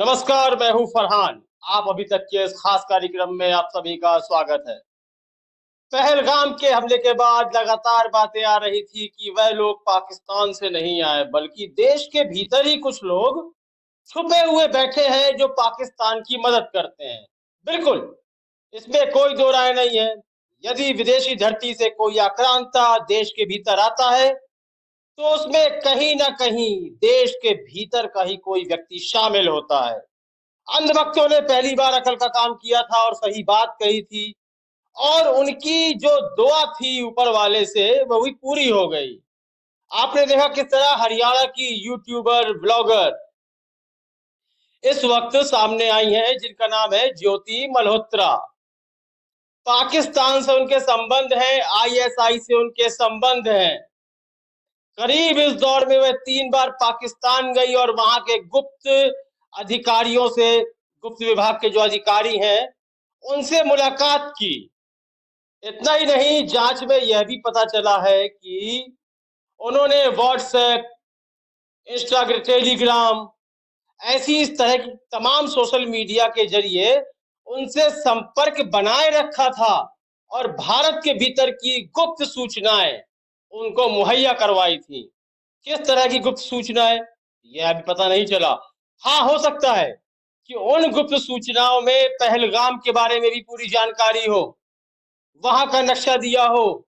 नमस्कार, मैं हूं फरहान। आप अभी तक के इस खास कार्यक्रम में आप सभी का स्वागत है। पहलगाम के हमले के बाद लगातार बातें आ रही थी कि वह लोग पाकिस्तान से नहीं आए, बल्कि देश के भीतर ही कुछ लोग छुपे हुए बैठे हैं जो पाकिस्तान की मदद करते हैं। बिल्कुल, इसमें कोई दो राय नहीं है। यदि विदेशी धरती से कोई आक्रांता देश के भीतर आता है, तो उसमें कहीं ना कहीं देश के भीतर का ही कोई व्यक्ति शामिल होता है। अंधभक्तों ने पहली बार अकल का काम किया था और सही बात कही थी, और उनकी जो दुआ थी ऊपर वाले से वो भी पूरी हो गई। आपने देखा किस तरह हरियाणा की यूट्यूबर ब्लॉगर इस वक्त सामने आई हैं, जिनका नाम है ज्योति मल्होत्रा। पाकिस्तान से उनके संबंध हैं, आईएसआई से उनके संबंध हैं। करीब इस दौर में वह 3 बार पाकिस्तान गई और वहां के गुप्त अधिकारियों से, गुप्त विभाग के जो अधिकारी हैं, उनसे मुलाकात की। इतना ही नहीं, जांच में यह भी पता चला है कि उन्होंने व्हाट्सएप, इंस्टाग्राम, टेलीग्राम, ऐसी इस तरह की तमाम सोशल मीडिया के जरिए उनसे संपर्क बनाए रखा था और भारत के भीतर की गुप्त सूचनाएं उनको मुहैया करवाई थी। किस तरह की गुप्त सूचनाएं, यह अभी पता नहीं चला। हाँ, हो सकता है कि उन गुप्त सूचनाओं में पहलगाम के बारे में भी पूरी जानकारी हो, वहां का नक्शा दिया हो,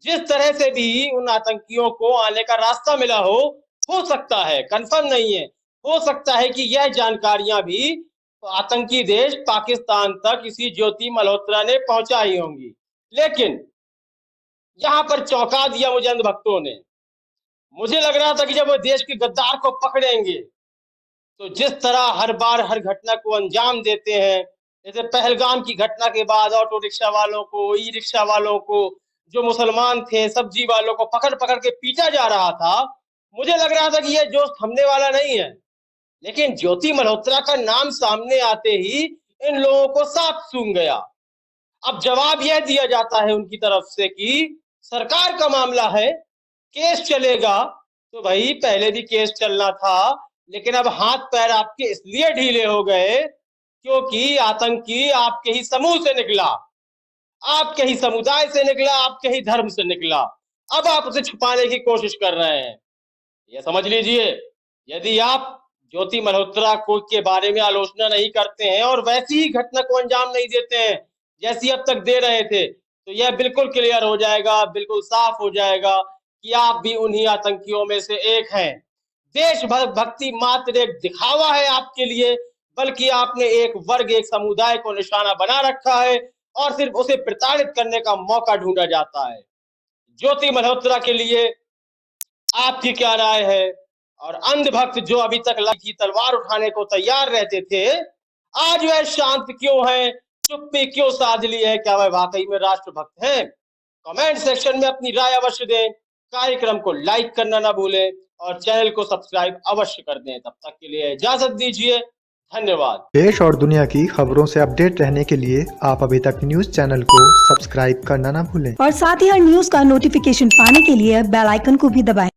जिस तरह से भी उन आतंकियों को आने का रास्ता मिला हो सकता है, कंफर्म नहीं है, हो सकता है कि यह जानकारियां भी आतंकी देश पाकिस्तान तक इसी ज्योति मल्होत्रा ने पहुंचाई होंगी। लेकिन यहां पर चौंका दिया मुझे अंधभक्तों ने। मुझे लग रहा था कि जब वो देश के गद्दार को पकड़ेंगे तो जिस तरह हर बार हर घटना को अंजाम देते हैं, जैसे पहलगाम की घटना के बाद ऑटो रिक्शा वालों को, ई रिक्शा वालों को, जो मुसलमान थे, सब्जी वालों को पकड़ पकड़ के पीटा जा रहा था, मुझे लग रहा था कि यह जोश थमने वाला नहीं है। लेकिन ज्योति मल्होत्रा का नाम सामने आते ही इन लोगों को साफ सूंघ गया। अब जवाब यह दिया जाता है उनकी तरफ से कि सरकार का मामला है, केस चलेगा। तो भाई, पहले भी केस चलना था, लेकिन अब हाथ पैर आपके इसलिए ढीले हो गए क्योंकि आतंकी आपके ही समूह से निकला, आपके ही समुदाय से निकला, आपके ही धर्म से निकला। अब आप उसे छुपाने की कोशिश कर रहे हैं। यह समझ लीजिए, यदि आप ज्योति मल्होत्रा को के बारे में आलोचना नहीं करते हैं और वैसी ही घटना को अंजाम नहीं देते हैं जैसी अब तक दे रहे थे, तो यह बिल्कुल क्लियर हो जाएगा, बिल्कुल साफ हो जाएगा कि आप भी उन्हीं आतंकियों में से एक हैं। देशभक्ति मात्र एक दिखावा है आपके लिए, बल्कि आपने एक वर्ग, एक समुदाय को निशाना बना रखा है और सिर्फ उसे प्रताड़ित करने का मौका ढूंढा जाता है। ज्योति मल्होत्रा के लिए आपकी क्या राय है? और अंधभक्त जो अभी तक लाठी तलवार उठाने को तैयार रहते थे, आज वह शांत क्यों हैं, चुप्पी क्यों साध ली है? क्या वह वाकई में राष्ट्रभक्त हैं? कमेंट सेक्शन में अपनी राय अवश्य दें। कार्यक्रम को लाइक करना ना भूलें और चैनल को सब्सक्राइब अवश्य कर दें। तब तक के लिए इजाजत दीजिए। धन्यवाद। देश और दुनिया की खबरों से अपडेट रहने के लिए आप अभी तक न्यूज चैनल को सब्सक्राइब करना ना भूलें और साथ ही हर न्यूज का नोटिफिकेशन पाने के लिए बेल आइकन को भी दबाएं।